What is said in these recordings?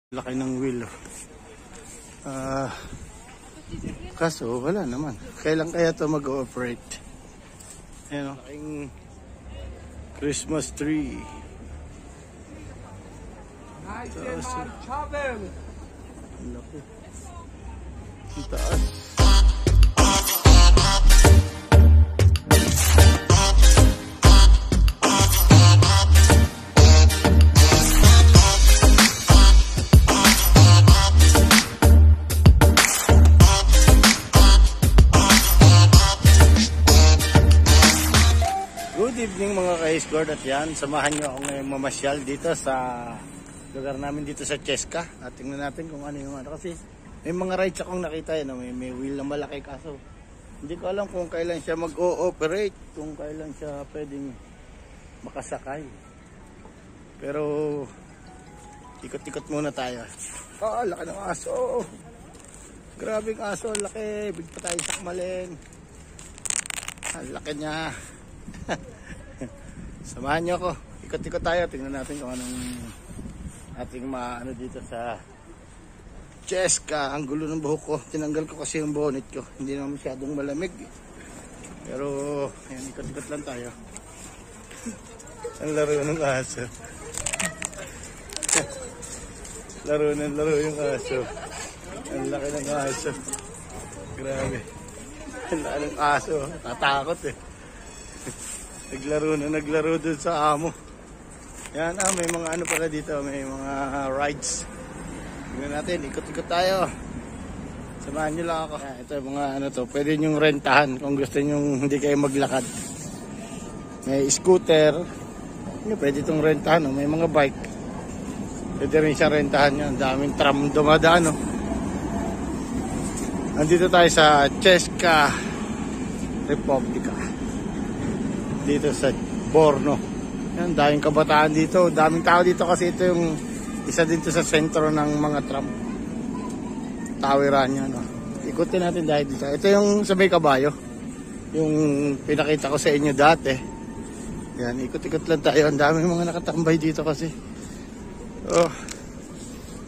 Laki ng wheel. Kaso wala naman. Kailan kaya to mag-ooperate? Ayan o. Laking Christmas tree. Taas. Laki. Ang taas. Good evening mga ka-escort, at yan, samahan nyo ako ngayong mamasyal dito sa lugar namin dito sa Cheska. At tingnan natin kung ano yung ano, kasi may mga rides akong nakita yun, may wheel na malaki, kaso hindi ko alam kung kailan siya mag-ooperate, kung kailan siya pwedeng makasakay. Pero ikot-ikot muna tayo. Laki ng aso, grabing aso, laki, big pa tayo sakmalin, laki niya. Samahan nyo ako, ikot-ikot tayo, tingnan natin kung anong ating maano dito sa Cheska. Ang gulo ng buhok ko, tinanggal ko kasi yung bonnet ko, hindi naman masyadong malamig, pero ayan, ikot-ikot lang tayo. Ang laro ng aso. laro yung aso. Ang laki ng aso, grabe. Ang laki ng aso, tatakot eh. Naglaro dun sa amo. Yan, may mga ano pala dito, may mga rides. Tingnan natin, ikot-ikot tayo. Samahan nyo lang ako. Yan, ito mga ano to, pwede nyong rentahan kung gusto nyong hindi kayo maglakad. May scooter, pwede itong rentahan, may mga bike. Pwede rin siya rentahan yan, daming tram dumadaan. Nandito tayo sa Cheska Republika, dito sa Borno. Yan, daming kabataan dito, daming tao dito kasi ito yung isa dito sa sentro ng mga tram. Tawiran yan. Ikutin natin dahil dito. Ito yung sa may kabayo, yung pinakita ko sa inyo dati. Yan, ikot-ikot lang tayo. Ang daming mga nakatambay dito kasi.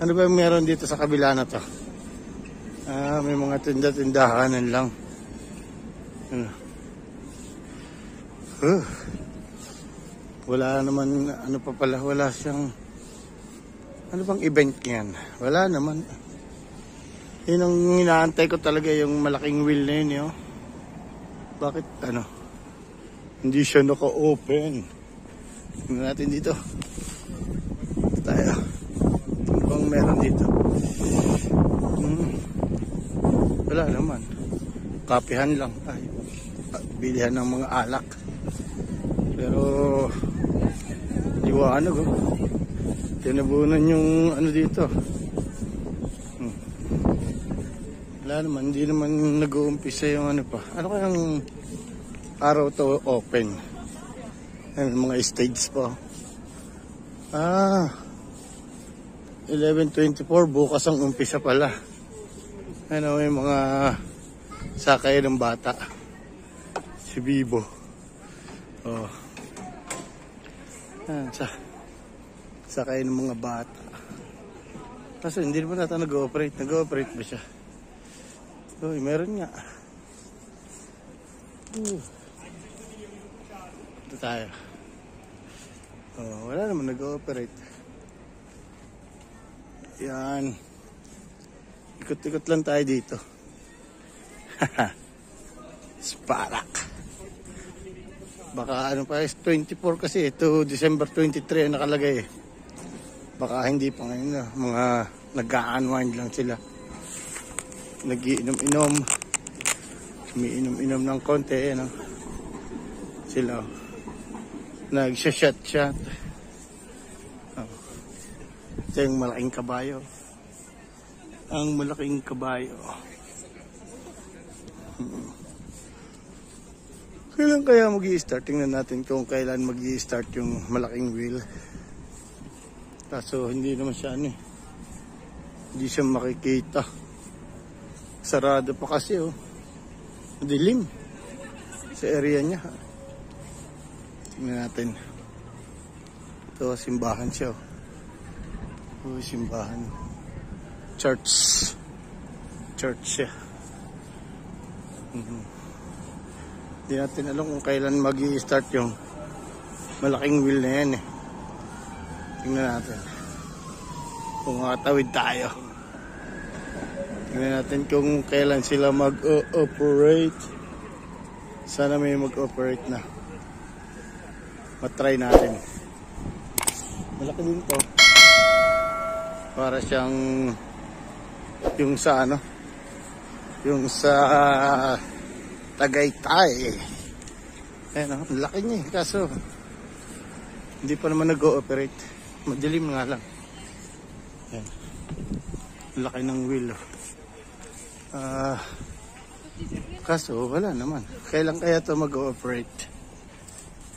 Ano ba yung meron dito sa kabila na to? May mga tinda-tindahanan lang. Wala naman, ano pa pala, wala siyang, ano bang event niyan? Wala naman. Yun ang inaantay ko talaga, yung malaking wheel na yun, yun. Bakit, ano, hindi siya naka-open? Tingnan natin dito. Ito tayo. Ano bang meron dito? Wala naman. Kapihan lang. Ay, bilihan ng mga alak. Pero liwanag, tinabunan yung ano dito. Wala naman, hindi naman nag-uumpisa yung ano pa. Ano kayang araw to open? Ayun, mga stage pa. 11:24, bukas ang umpisa pala. Ano, may mga sakay ng bata. Si Bibo. Sakay ng mga bata. Kasi hindi naman natin nag-ooperate. Nag-ooperate ba siya? Meron nga. Ito tayo. Wala naman nag-ooperate. Yan. Ikot-ikot lang tayo dito. Sparak. Baka ano pa, 24 kasi ito, December 23 ang nakalagay eh. Baka hindi pa ngayon na, mga nag-unwind lang sila. Nag-iinom-inom, umiinom-inom ng konti, ano. Sila, nag-shot-shot. Ito yung malaking kabayo. Ang malaking kabayo. Kailan kaya mag-i-start? Tingnan natin kung kailan mag-i-start yung malaking wheel. Kaso hindi naman siya ano eh. Hindi siya makikita. Sarado pa kasi dilim sa area niya. Tingnan natin. Ito simbahan siya. Simbahan. church. Church siya. Hindi natin alam kung kailan mag-i-start yung malaking wheel na yan eh. Tingnan natin. Kung makatawid tayo. Tingnan natin kung kailan sila mag-operate. Sana may mag-operate na. Matry natin. Malaki din to. Para siyang yung sa ano, yung sa Tagaytay. Ayan, laki niya eh. Kaso hindi pa naman nag-ooperate. Madilim nga lang. Ayan. Laki ng wheel. Kaso wala naman. Kailan kaya ito mag-ooperate?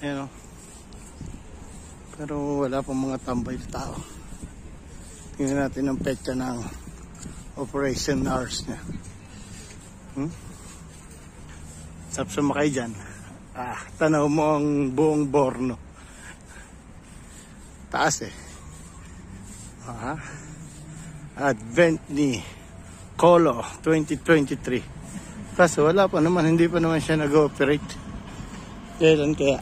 Ayan o. Pero wala pang mga tambay na tao. Tingnan natin ang petsa ng operation hours niya. Sarap sumakay dyan. Tanaw mo ang buong Borno. Taas eh. Advent ni Colo 2023. Kaso wala pa naman. Hindi pa naman siya nag-ooperate. Kailan kaya?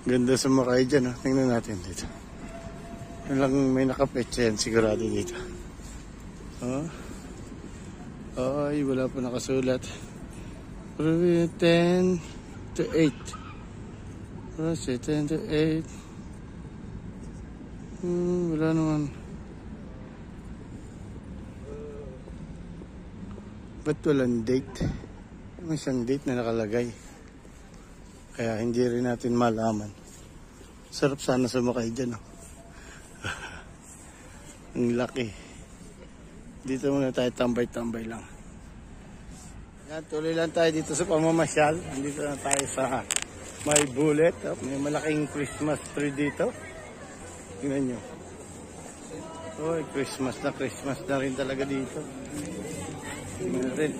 Ganda sumakay dyan. Tingnan natin dito. Lang may nakapetsa yan sigurado dito. Ay, wala pa nakasulat. 10 to 8. Kasi 10 to 8. Wala naman. Ba't walang date? May isang date na nakalagay. Kaya hindi rin natin malaman. Sarap sana sumakay dyan. Ang laki. Dito muna tayo tambay-tambay lang. Yan, tuloy lang tayo dito sa pamamasyal. Andito na tayo sa May Bullet. May malaking Christmas tree dito. Tingnan nyo. Uy, Christmas na rin talaga dito. Tingnan natin.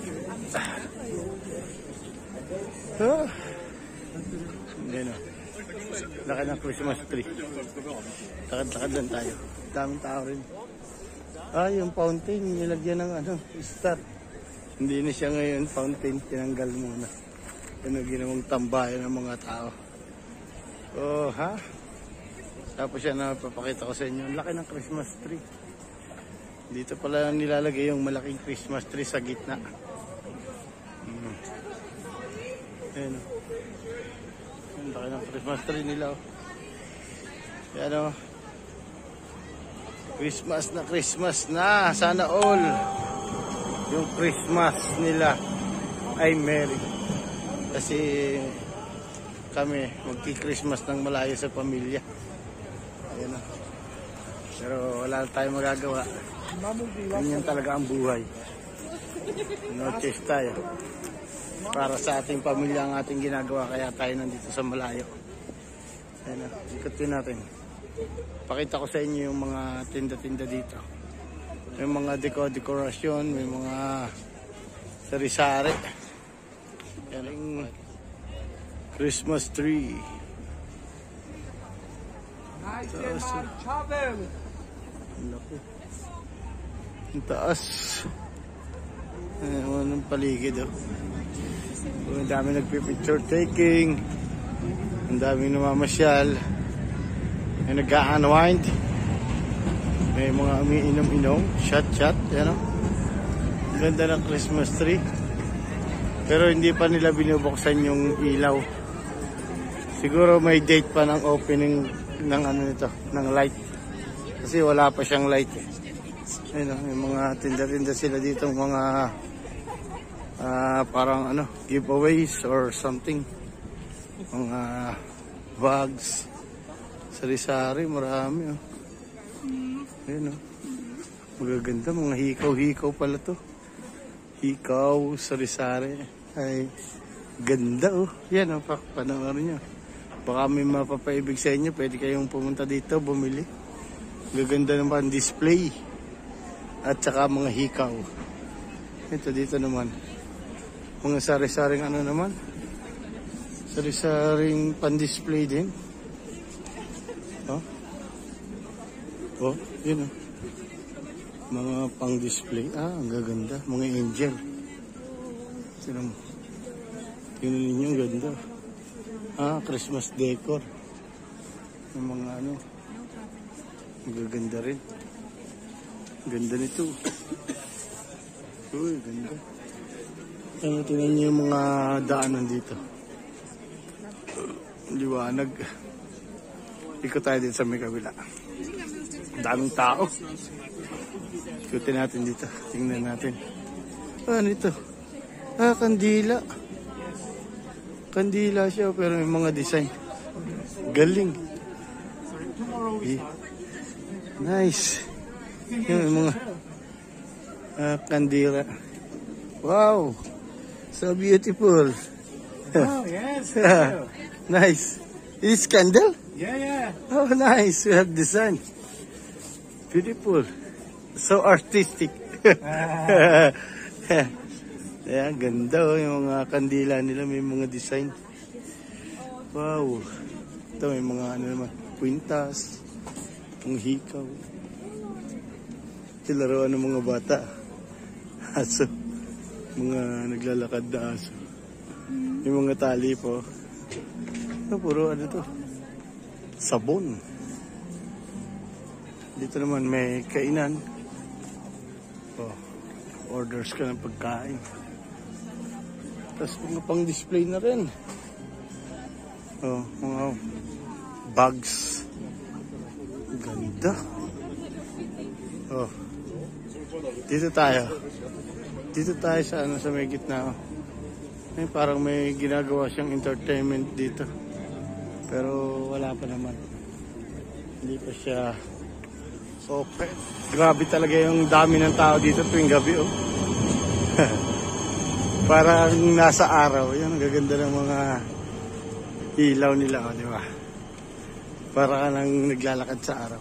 Yan o. Laki ng Christmas tree. Lakad-lakad lang tayo. Daming tao rin. Yung fountain, nilagyan ng star. Hindi na siya ngayon fountain, tinanggal muna. Ginawang tambayan ng mga tao. Tapos yan napapakita ko sa inyo. Ang laki ng Christmas tree. Dito pala nilalagay yung malaking Christmas tree sa gitna. Ayan. Ang laki ng Christmas tree nila. Yan Christmas na. Sana all yung Christmas nila ay merry. Kasi kami magki-Christmas ng malayo sa pamilya. Ayan. Pero wala tayong magagawa. Ganyan talaga ang buhay. No choice tayo. Para sa ating pamilya ang ating ginagawa, kaya tayo nandito sa malayo. Ayan, ikutin natin. Pakita ko sa inyo yung mga tinda-tinda dito. May mga dekorasyon, may mga sari-sari. Yan ang Christmas tree. Taas. Ang taas. Ang paligid. Ang dami nagpipicture taking. Ang dami namamasyal. May nag-unwind. May mga umiinom-inom. Shot. Yan o. Ganda ng Christmas tree. Pero hindi pa nila binubuksan yung ilaw. Siguro may date pa ng opening ng ng light. Kasi wala pa siyang light. Ayun, may mga tinda-tinda sila dito, mga parang giveaways or something. Mga bags, sari-sari, marami. Ayun, magaganda, mga hikaw-hikaw pala to. Hikaw, sari-sari. Ay, ganda Yan panoorin nyo. Baka may mapapaibig sa inyo, pwede kayong pumunta dito, bumili. Gaganda naman display. At saka mga hikaw. Ito dito naman. Mga sari-saring naman. Sari-saring pan-display din. Yun Mga pang-display. Ang gaganda. Mga angel. Tingnan ninyo, ang ganda. Christmas decor. Yung mga ano. Ang gaganda rin. Ganda nito. Uy, ganda. Tingnan niyo yung mga daanan dito. Liwanag. Ikot tayo din sa may kabila. Daming tao. Ikutin natin dito. Tingnan natin. Ano ito? Kandila. Kandila siya pero may mga design. Galing. Nice. Yung mga kandila. Wow. So beautiful. Oh, yes. Nice. Is candle? Yeah. Oh, nice. We have design. Beautiful. So artistic. Yeah, ganda oh. Yung mga kandila nila may mga design. Wow. Ito may mga ano naman. Kwintas. Ang hikaw. Tilaruan ng mga bata. Aso. Mga naglalakad na aso. Yung mga tali po. Puro ano to. Sabon. Dito naman may kainan. Orders ka ng pagkain. Tapos mga pang-display na rin. Mga bags. Ganda. Dito tayo. Dito tayo sa sa may gitna. Parang may ginagawa siyang entertainment dito. Pero wala pa naman. Hindi pa siya open. Grabe talaga yung dami ng tao dito tuwing gabi. Parang nasa araw. Yan, gaganda ng mga ilaw nila. Di ba? Para ka lang naglalakad sa araw.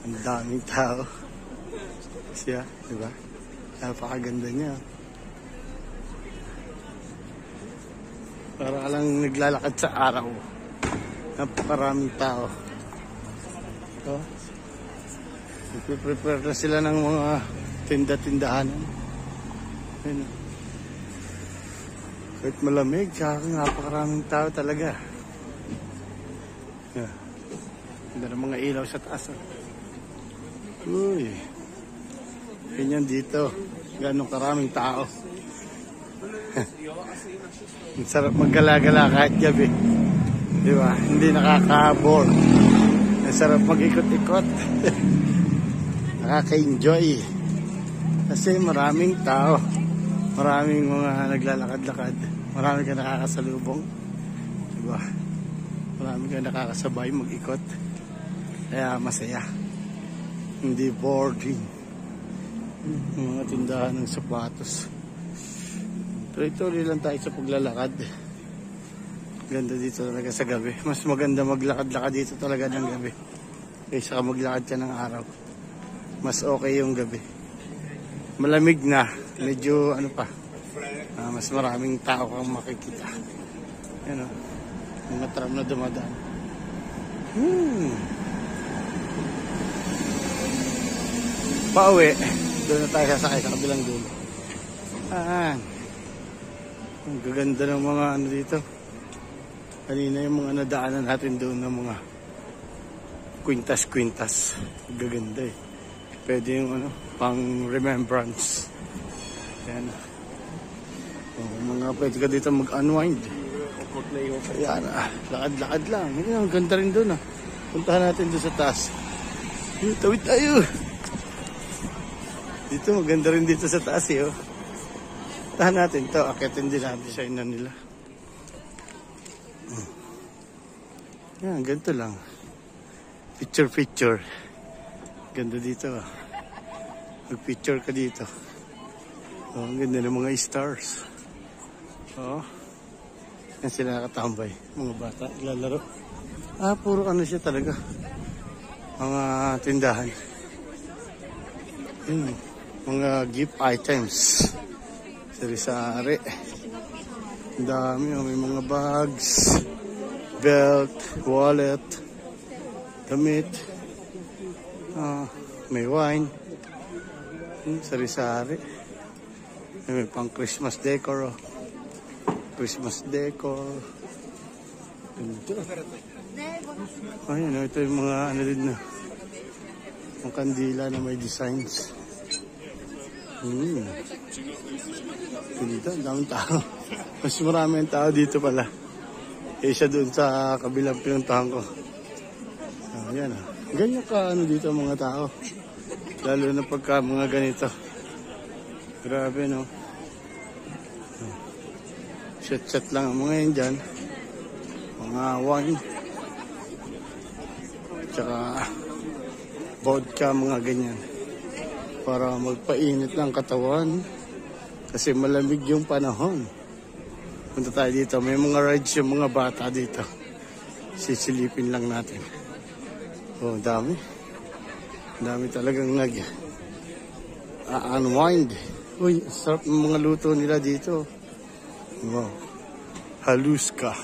Ang daming tao. Siya, di ba? Napakaganda niya. Para ka lang naglalakad sa araw. Napakaraming tao. Prepare na sila ng mga tinda-tindahan. Ayun. Kahit malamig, napakaraming tao talaga. Ganda ng mga ilaw sa taas. Uy. Ganyan dito. Ganong karaming tao. Ang sarap maggala-gala kahit gabi. Di ba? Hindi nakaka-bore. Ang sarap mag-ikot-ikot. Nakaka-enjoy. Kasi maraming tao. Maraming mga naglalakad-lakad. Maraming ka nakakasalubong. Di ba? Maraming ka nakakasabay mag-ikot. Kaya masaya. Hindi boring. Mga tindahan ng sapatos. Tuloy-tuloy lang tayo sa paglalakad. Ganda dito talaga sa gabi. Mas maganda maglakad-lakad dito talaga ng gabi. Kaysa maglakad ka ng araw. Mas okay yung gabi. Malamig na. Medyo ano pa. Mas maraming tao kang makikita. Yan o. Mga tram na dumadaan. Pauwi. Doon na tayo sasakay sa kabilang dulo. Ang gaganda ng mga ano dito. Kanina yung mga nadaanan natin doon ng mga kwintas-kwintas. Gaganda eh. Pwede yung ano, pang remembrance. Yan. Mga pwede ka dito mag-unwind. Yan lakad-lakad lang. Ang ganda rin doon Puntahan natin doon sa taas. Tawid tayo. Dito maganda rin dito sa taas Puntahan natin to. Akitin din natin design na nila. Yan, ganito lang. Picture. Ganda dito Mag-picture ka dito. Ang ganda ng mga stars. Yan sila nakatambay. Mga bata, lalaro. Puro ano siya talaga. Mga tindahan. Mga gift items. Sari-sari. Ang dami. May mga bags. Belt, wallet, damit. May wine. Sari-sari. May pang Christmas decor. Oh. Christmas decor. Ganito. Ayun, ito yung mga ano din na. Ang kandila na may designs. Dito, ang daming tao. Mas marami ang tao dito pala. Isa doon sa kabilang pinuntahan ko. Ayan. Ganyan ka ano dito mga tao. Lalo na pagka mga ganito. Grabe no. Shot lang ang mga yan dyan. Mga wine. Tsaka vodka, mga ganyan. Para magpainit ng katawan. Kasi malamig yung panahon. Punta tayo dito. May mga rides yung mga bata dito. Sisilipin lang natin. Oh, dami. Dami talagang unwind. Uy, sarap ng mga luto nila dito. Wow. Haluska.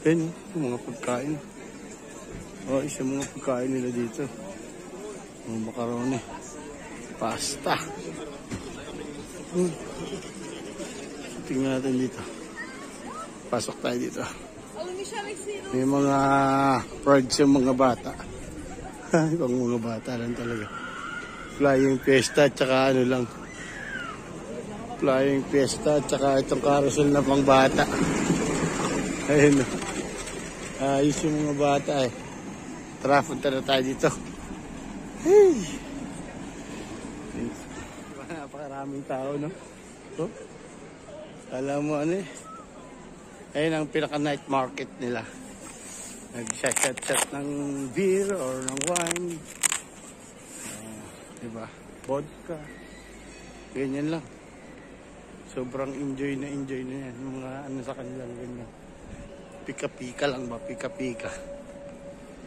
Yan, mga pagkain. Oh, isa mga pagkain nila dito. Mga macaroni. Pasta. Tingnan natin dito. Pasok tayo dito. May mga rides yung mga bata. Ibang mga bata lang talaga. Flying Fiesta tsaka ano lang. Flying Fiesta tsaka itong carousel na pang bata. Ayun. Ayos yung mga bata eh. Tara, punta na tayo dito. Hey! Napakaraming tao, no? Oh? Alam mo ano eh. Ayun ang pinaka-night market nila. Nag-shot ng beer or ng wine. Diba? Vodka. Ganyan lang. Sobrang enjoy na yan. Mga ano sa kanila ganyan. Pika-pika lang ba? Pika-pika.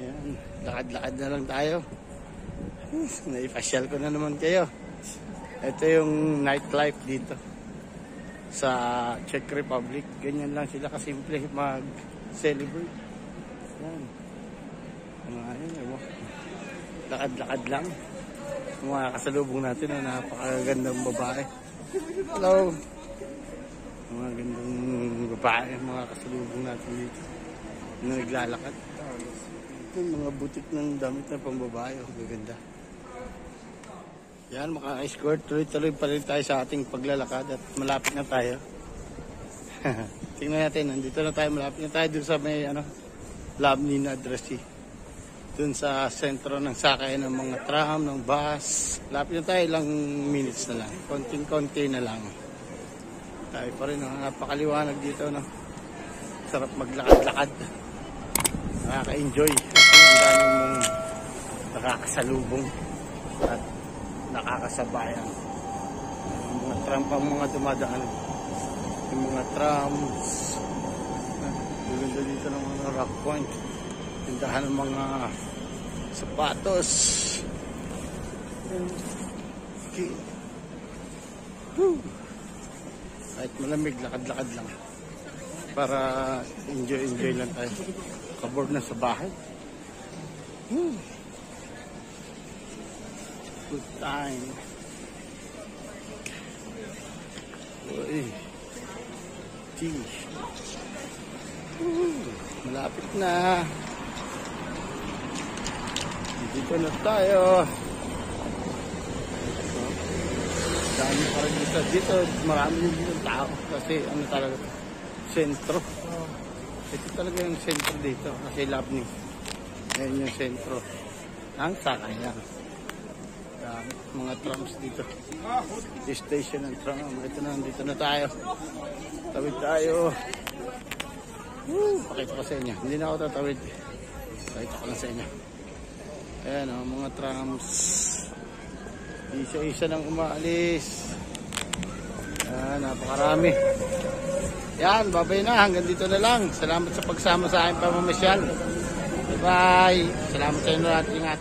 Yan. Lakad-lakad na lang tayo. Naipasyal ko na naman kayo. Ito yung nightlife dito. Sa Czech Republic. Ganyan lang sila kasimple mag-celebrate. Yan. Lakad-lakad lang. Mga kasalubong natin na napakagandang babae. Hello. Mga gandang babae, mga kasalubong natin dito. Na naglalakad. Ito mga butik ng damit na pambabae. Gaganda. Yan, mga escort. Tuloy-tuloy pa rin tayo sa ating paglalakad at malapit na tayo. Tingnan natin, nandito na tayo. Malapit na tayo dun sa may Labni na Addressee. Dun sa sentro ng sakay ng mga tram, ng bus. Lapit na tayo, ilang minutes na lang. Konting-konti na lang. Tayo pa rin, napakaliwanag dito. No? Sarap maglakad-lakad. Nakaka-enjoy. Kasi ang daming mong nakakasalubong. At nakakasabayan. Yung mga tram pang mga dumadaan. Yung mga trams. Ganda dito ng mga rock point. Tindahan ng mga sapatos. Okay. Kahit malamig, lakad-lakad lang. Para enjoy lang tayo. Kaboard na sa bahay. Good time. Uy. Tea. Malapit na. Dito na tayo. Dami pa rin dito. Marami yung tao. Kasi ano talaga ito? Sentro. Ito talaga yung sentro dito. Kasi Labni. Ayan yung sentro. Ang sakayan. Mga trams dito. Station ng tram. Ito na, dito na tayo. Tawid tayo. Pakita ko sa inyo. Hindi na ako tatawid. Pakita ko lang sa inyo. Ayan o, mga trams. Isa-isa nang umaalis. Ayan, napakarami. Yan, babay na. Hanggang dito na lang. Salamat sa pagsama sa aking pamamasyal. Bye-bye. Salamat sa inyo lahat. Ingat.